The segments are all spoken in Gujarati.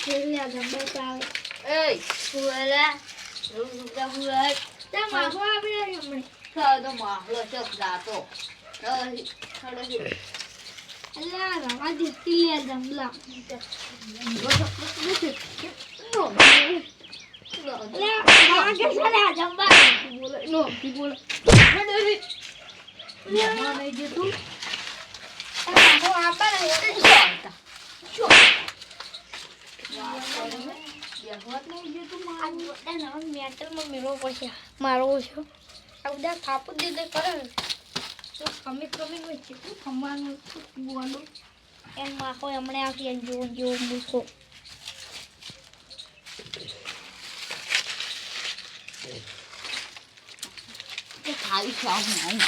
ખેલ્યા જબર ચાલે એ સુએલા રૂડા હુઆ તા માખો આપણે હમણે ખાધો માખલો ચક દાતો ખડો અલ્લા રવા દે ખેલ્યા જમલા આગે ચાલે જમવા બોલે નો કી બોલે મહેમાન આવી ગયો તું માખો આપા ને ચાલતા ચો મેટલમાં મેળવો પડશે મારવો છે આ બધા થાપું દીધે કરે તો કમી હોય કેટલું ખમવાનું બોલું એમ માખો હમણે આપી જો મૂકો ખાલી ખાવ નહીં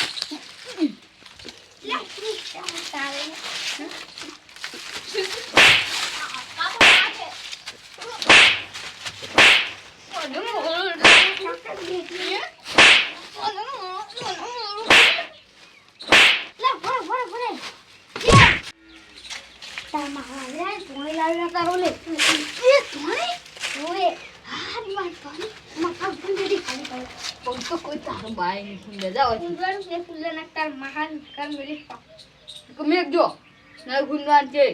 તો કોઈ તારો બાય ની ખુંદે જાવ કમે જો ના ગુંદવાન છે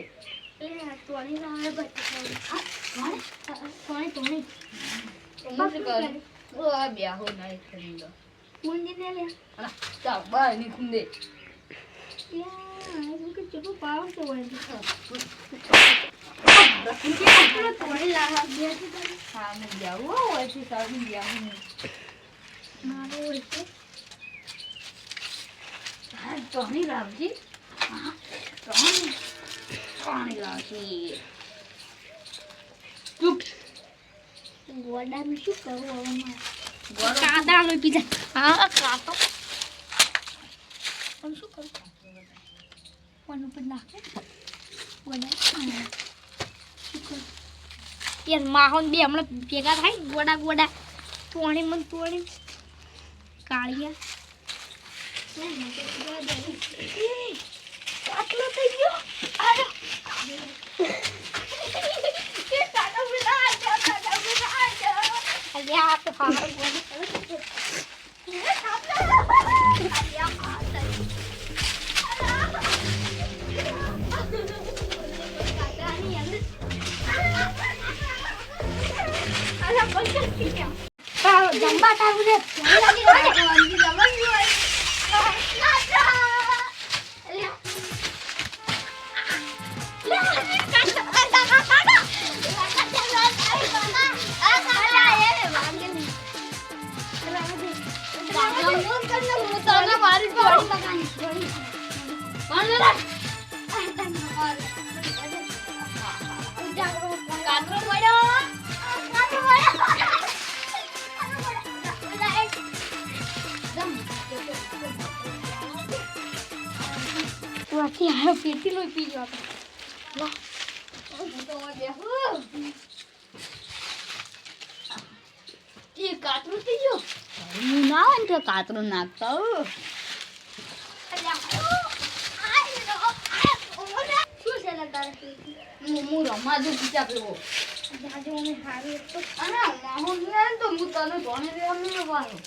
ઓ આ બ્યાહો નાઈ ખંદો અલા તા બાય ની ખુંદે હા મેં જાવ હોય છે સારું બ્યાહો પાણી લાવજી પાણી લાવજી ચૂપ ગોડાનું શું કરવું હવે કાદા લો પીજા હા કાતો પણ શું કરું કોણ ઉપર નાખે ગોડા શું કરું યાર માહોન બે હમણાં ભેગા થાય ગોડા તોણી મન તોણી કાળિયા આટલો થઈ ગયો અરે અરે આ તો ફાવર બોલી જંબા તારું ને પેટી લો પી ગયો કાતરું થઈ ગયો હું ના હોય તો કાતરું નાખતા હું રમવા જો પીચા પેલો આજે મને હારી તો અને હું તો હું તને ભણે રમી લેવાનું